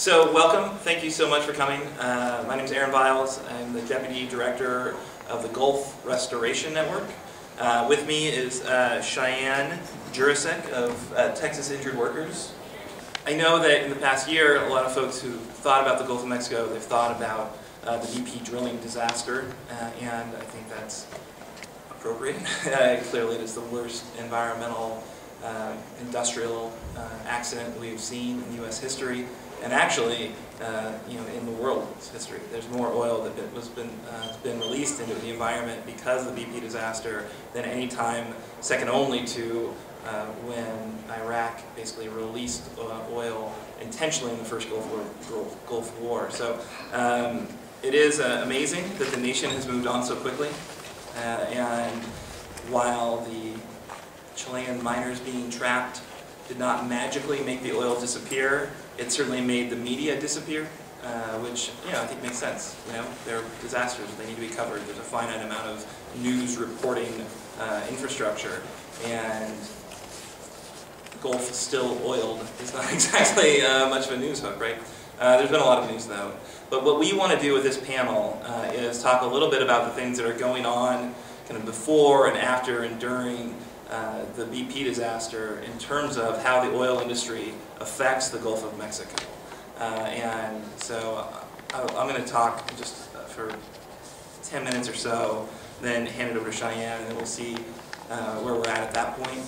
So welcome, thank you so much for coming. My name is Aaron Biles. I'm the Deputy Director of the Gulf Restoration Network. With me is Cheyenne Jurasek of Texas Injured Workers. I know that in the past year, a lot of folks who thought about the Gulf of Mexico, they've thought about the BP drilling disaster, and I think that's appropriate. Clearly it is the worst environmental, industrial accident we've seen in U.S. history. And actually, in the world's history, there's more oil that has been released into the environment because of the BP disaster than any time, second only to when Iraq basically released oil intentionally in the first Gulf War. So it is amazing that the nation has moved on so quickly. And while the Chilean miners being trapped did not magically make the oil disappear, it certainly made the media disappear, which I think makes sense. They're disasters; they need to be covered. There's a finite amount of news reporting infrastructure, and Gulf still oiled is not exactly much of a news hook, right? There's been a lot of news though. But what we want to do with this panel is talk a little bit about the things that are going on, kind of before and after and during the BP disaster in terms of how the oil industry affects the Gulf of Mexico. And so I'm going to talk just for 10 minutes or so, then hand it over to Cheyenne, and then we'll see where we're at that point.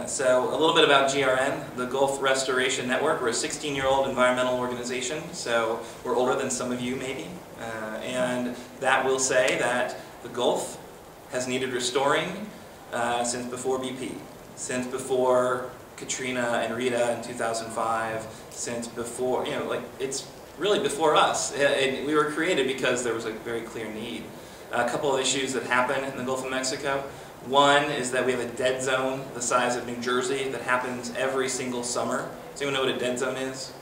So a little bit about GRN, the Gulf Restoration Network. We're a 16-year-old environmental organization, so we're older than some of you maybe. And that will say that the Gulf has needed restoring since before BP, since before Katrina and Rita in 2005, since before, it's really before us. We were created because there was a very clear need. A couple of issues that happen in the Gulf of Mexico. One is that we have a dead zone the size of New Jersey that happens every single summer. Does anyone know what a dead zone is?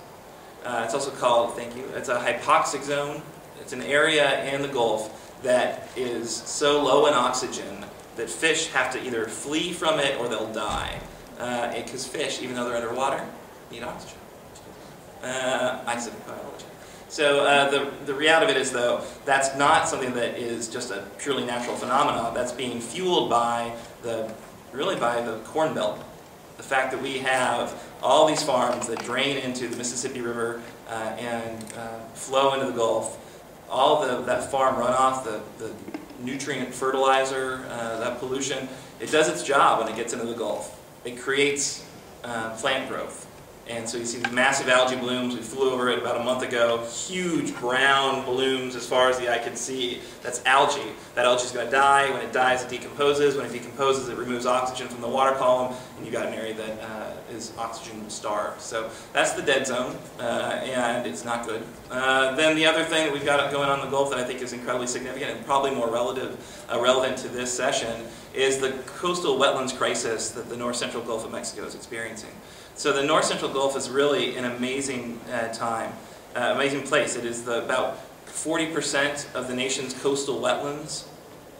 It's also called, thank you, it's a hypoxic zone. It's an area in the Gulf that is so low in oxygen that fish have to either flee from it or they'll die. Because fish, even though they're underwater, need oxygen. I said biology. So the reality of it is, though, that's not something that is just a purely natural phenomenon. That's being fueled by really by the Corn Belt. The fact that we have all these farms that drain into the Mississippi River and flow into the Gulf. All that farm runoff, the nutrient fertilizer, that pollution, it does its job when it gets into the Gulf. It creates plant growth. And so you see these massive algae blooms. We flew over it about a month ago. Huge brown blooms as far as the eye can see. That's algae. That algae is going to die. When it dies, it decomposes. When it decomposes, it removes oxygen from the water column, and you've got an area that is oxygen starved. So that's the dead zone, and it's not good. Then the other thing that we've got going on in the Gulf that I think is incredibly significant and probably more relevant to this session is the coastal wetlands crisis that the north-central Gulf of Mexico is experiencing. So the north-central Gulf is really an amazing amazing place. It is about 40% of the nation's coastal wetlands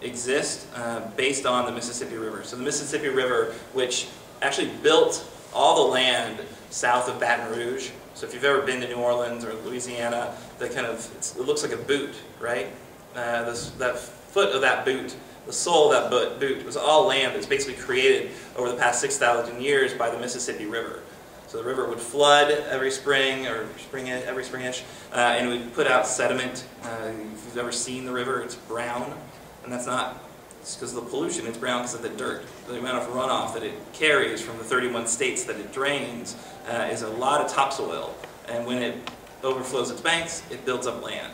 exist based on the Mississippi River. So the Mississippi River, which actually built all the land south of Baton Rouge. So if you've ever been to New Orleans or Louisiana, it looks like a boot, right? That foot of that boot, the sole of that boot was all land that's basically created over the past 6,000 years by the Mississippi River. So the river would flood every spring, or every spring-ish, and it would put out sediment. If you've ever seen the river, it's brown, and that's not just because of the pollution. It's brown because of the dirt. The amount of runoff that it carries from the 31 states that it drains is a lot of topsoil, and when it overflows its banks, it builds up land.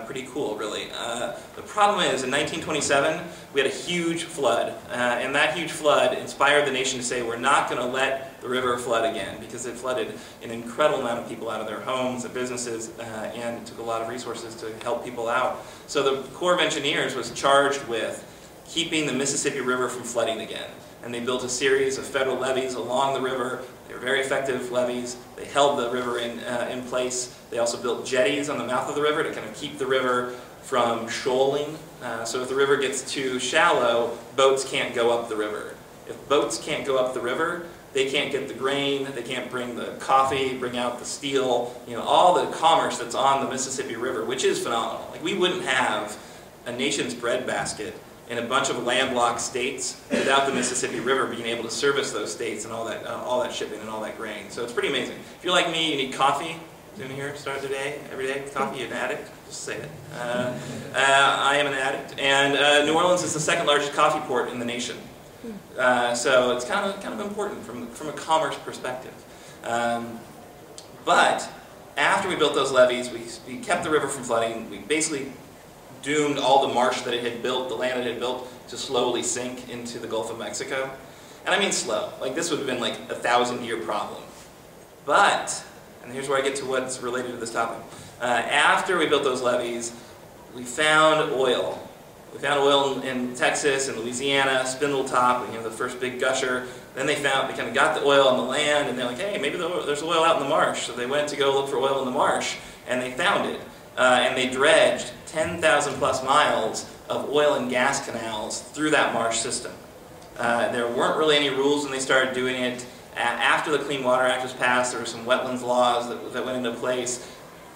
Pretty cool, really. The problem is, in 1927, we had a huge flood, and that huge flood inspired the nation to say, we're not going to let the river flood again, because it flooded an incredible amount of people out of their homes and businesses, and it took a lot of resources to help people out. So the Corps of Engineers was charged with keeping the Mississippi River from flooding again, and they built a series of federal levees along the river. They were very effective levees. They held the river in place. They also built jetties on the mouth of the river to kind of keep the river from shoaling. So if the river gets too shallow, boats can't go up the river. If boats can't go up the river, they can't get the grain, they can't bring the coffee, bring out the steel, all the commerce that's on the Mississippi River, which is phenomenal. Like, we wouldn't have a nation's breadbasket in a bunch of landlocked states without the Mississippi River being able to service those states and all that shipping and all that grain. So it's pretty amazing. If you're like me, you need coffee. Doing here, start the day, every day with coffee. You're an addict, just say it. I am an addict, and New Orleans is the second largest coffee port in the nation. So it's kind of important from a commerce perspective. But after we built those levees, we kept the river from flooding. We basically doomed all the marsh that it had built, the land it had built, to slowly sink into the Gulf of Mexico. And I mean slow. Like, this would have been like a 1,000-year problem. But, and here's where I get to what's related to this topic. After we built those levees, we found oil. We found oil in Texas and Louisiana, Spindletop, the first big gusher. Then they kind of got the oil on the land, and they're like, hey, maybe there's oil out in the marsh. So they went to go look for oil in the marsh, and they found it. And they dredged 10,000 plus miles of oil and gas canals through that Marsh system. There weren't really any rules when they started doing it. After the Clean Water Act was passed, there were some wetlands laws that went into place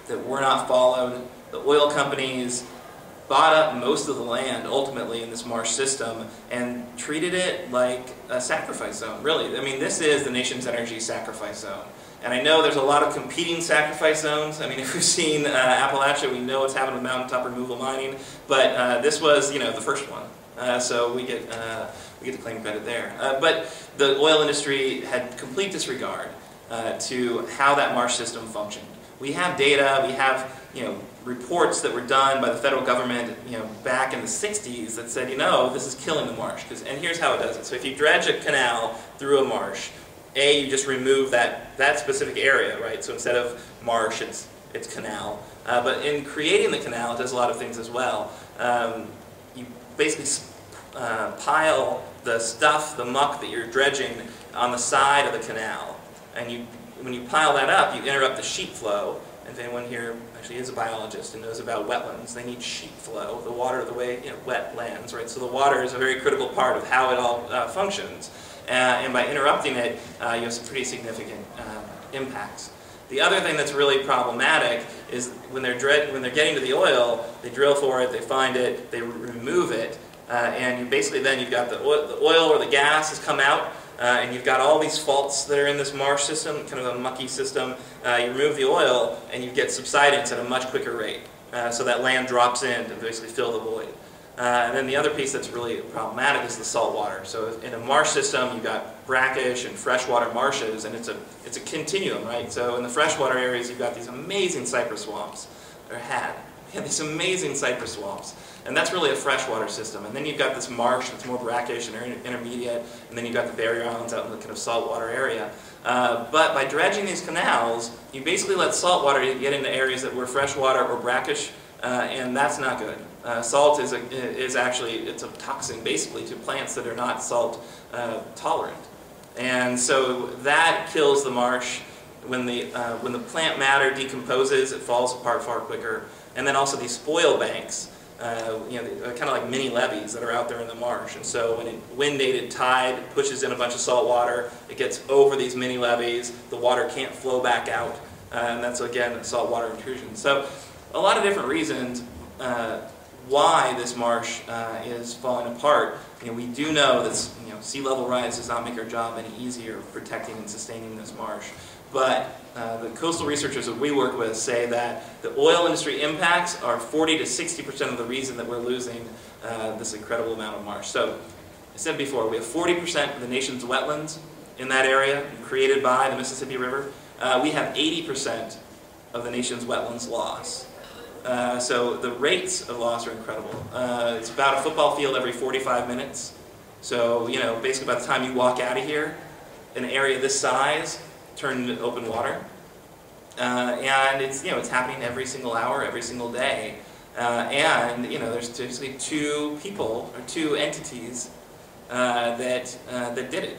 that were not followed. The oil companies bought up most of the land, ultimately, in this Marsh system and treated it like a sacrifice zone, really. I mean, this is the nation's energy sacrifice zone. And I know there's a lot of competing sacrifice zones. I mean, if we've seen Appalachia, we know what's happened with mountaintop removal mining. But this was, the first one. So we get to claim credit there. But the oil industry had complete disregard to how that marsh system functioned. We have data, we have reports that were done by the federal government back in the 60s that said, this is killing the marsh. And here's how it does it. So if you dredge a canal through a marsh, you just remove that specific area, right? So instead of marsh, it's canal. But in creating the canal, it does a lot of things as well. You basically pile the stuff, the muck that you're dredging on the side of the canal. And when you pile that up, you interrupt the sheet flow. And if anyone here actually is a biologist and knows about wetlands, they need sheet flow, the water the way, wetlands, right? So the water is a very critical part of how it all functions. And by interrupting it, you have some pretty significant impacts. The other thing that's really problematic is when they're getting to the oil, they drill for it, they find it, they remove it, and you've got the oil or the gas has come out, and you've got all these faults that are in this marsh system, kind of a mucky system. You remove the oil, and you get subsidence at a much quicker rate. So that land drops in to basically fill the void. And then the other piece that's really problematic is the salt water. So in a marsh system, you've got brackish and freshwater marshes, and it's a continuum, right? So in the freshwater areas, you've got these amazing cypress swamps, or had these amazing cypress swamps. And that's really a freshwater system. And then you've got this marsh that's more brackish and intermediate, and then you've got the barrier islands out in the kind of saltwater area. But by dredging these canals, you basically let saltwater get into areas that were freshwater or brackish, and that's not good. Salt is actually, it's a toxin basically to plants that are not salt tolerant. And so that kills the marsh. When the plant matter decomposes, it falls apart far quicker. And then also these spoil banks, kind of like mini levees that are out there in the marsh. And so when a wind-aided tide pushes in a bunch of salt water, it gets over these mini levees, the water can't flow back out, and that's again saltwater intrusion. So a lot of different reasons why this marsh is falling apart. We do know that sea level rise does not make our job any easier protecting and sustaining this marsh. But the coastal researchers that we work with say that the oil industry impacts are 40 to 60% of the reason that we're losing this incredible amount of marsh. So I said before, we have 40% of the nation's wetlands in that area created by the Mississippi River. We have 80% of the nation's wetlands loss. So the rates of loss are incredible. It's about a football field every 45 minutes. So, basically by the time you walk out of here, an area this size turned into open water. And it's happening every single hour, every single day. And there's basically two people or two entities that did it.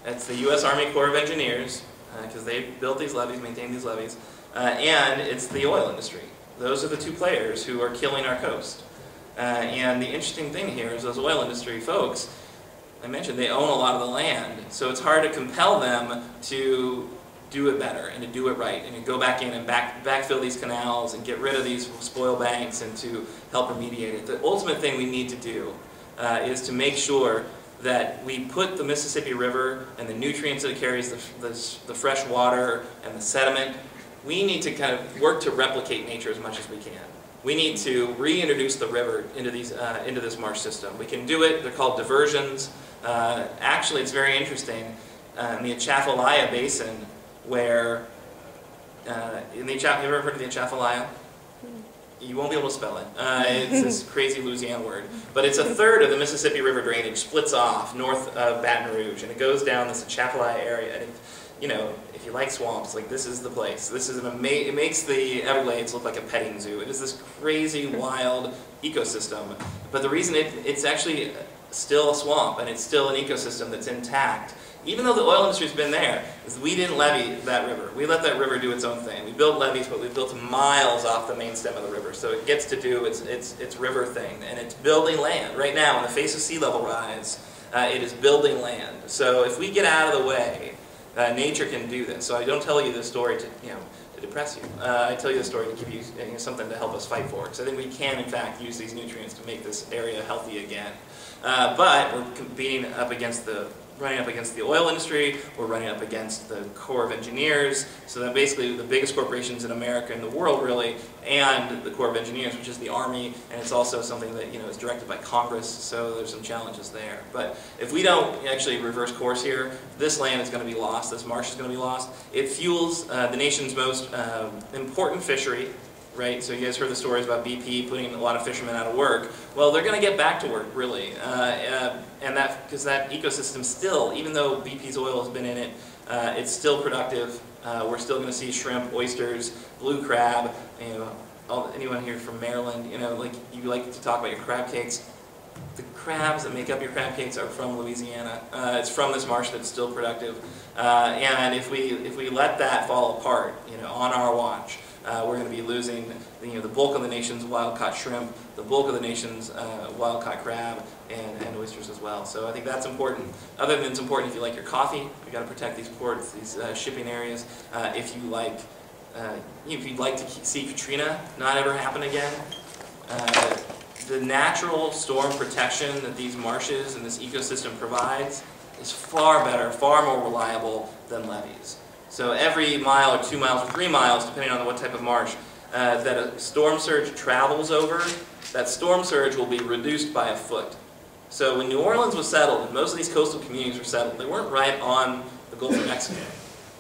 It's the U.S. Army Corps of Engineers, because they built these levees, maintained these levees, and it's the oil industry. Those are the two players who are killing our coast. And the interesting thing here is those oil industry folks, I mentioned, they own a lot of the land, so it's hard to compel them to do it better and to do it right and to go back in and backfill these canals and get rid of these spoil banks and to help remediate it. The ultimate thing we need to do is to make sure that we put the Mississippi River and the nutrients that it carries, the fresh water and the sediment, we need to kind of work to replicate nature as much as we can. We need to reintroduce the river into this marsh system. We can do it. They're called diversions. Actually, it's very interesting. In the Atchafalaya Basin, where you ever heard of the Atchafalaya? You won't be able to spell it. It's this crazy Louisiana word. But it's a third of the Mississippi River drainage splits off north of Baton Rouge, and it goes down this Atchafalaya area. And if you like swamps, like this is the place. This is it makes the Everglades look like a petting zoo. It is this crazy, wild ecosystem. But the reason it's actually still a swamp and it's still an ecosystem that's intact, even though the oil industry's been there, is we didn't levee that river. We let that river do its own thing. We built levees, but we built miles off the main stem of the river. So it gets to do its river thing, and it's building land. Right now, in the face of sea level rise, it is building land. So if we get out of the way, nature can do this. So I don't tell you this story to depress you. I tell you the story to give you something to help us fight for. Because I think we can, in fact, use these nutrients to make this area healthy again. But we're running up against the oil industry, we're running up against the Corps of Engineers, so that basically the biggest corporations in America and the world really, and the Corps of Engineers, which is the Army, and it's also something that is directed by Congress, so there's some challenges there. But if we don't actually reverse course here, this land is going to be lost, this marsh is going to be lost. It fuels the nation's most important fishery. Right, so you guys heard the stories about BP putting a lot of fishermen out of work. Well, they're going to get back to work, really, and because that ecosystem still, even though BP's oil has been in it, it's still productive. We're still going to see shrimp, oysters, blue crab. Anyone here from Maryland, like you like to talk about your crab cakes. The crabs that make up your crab cakes are from Louisiana. It's from this marsh that's still productive, and if we let that fall apart, on our watch. We're going to be losing the bulk of the nation's wild-caught shrimp, the bulk of the nation's wild-caught crab, and oysters as well. So I think that's important. Other than it's important if you like your coffee, you've got to protect these ports, these shipping areas. If you'd like to see Katrina not ever happen again, the natural storm protection that these marshes and this ecosystem provides is far better, far more reliable than levees. So every mile or 2 miles or 3 miles, depending on what type of marsh, that a storm surge travels over, that storm surge will be reduced by a foot. So when New Orleans was settled, and most of these coastal communities were settled, they weren't right on the Gulf of Mexico.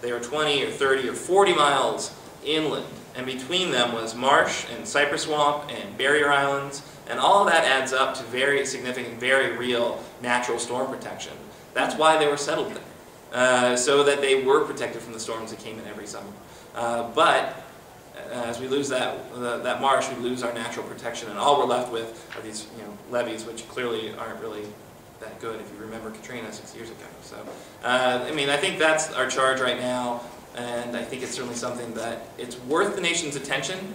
They were 20 or 30 or 40 miles inland, and between them was marsh and cypress swamp and barrier islands, and all of that adds up to very significant, very real natural storm protection. That's why they were settled there. So that they were protected from the storms that came in every summer. But as we lose that marsh, we lose our natural protection, and all we're left with are these levees, which clearly aren't really that good if you remember Katrina 6 years ago. So I think that's our charge right now, and I think it's certainly something that it's worth the nation's attention,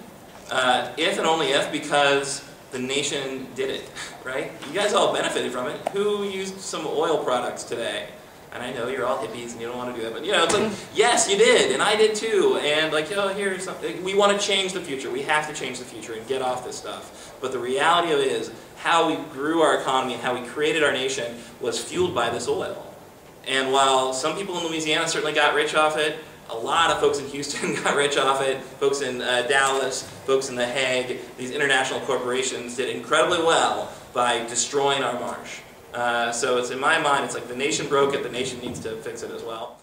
if and only if, because the nation did it, right? You guys all benefited from it. Who used some oil products today? And I know you're all hippies and you don't want to do that, but it's like, yes, you did, and I did too, and like, here's something. We want to change the future. We have to change the future and get off this stuff. But the reality of it is, how we grew our economy and how we created our nation was fueled by this oil. And while some people in Louisiana certainly got rich off it, a lot of folks in Houston got rich off it, folks in Dallas, folks in The Hague, these international corporations did incredibly well by destroying our marsh. So it's in my mind, it's like the nation broke it, the nation needs to fix it as well.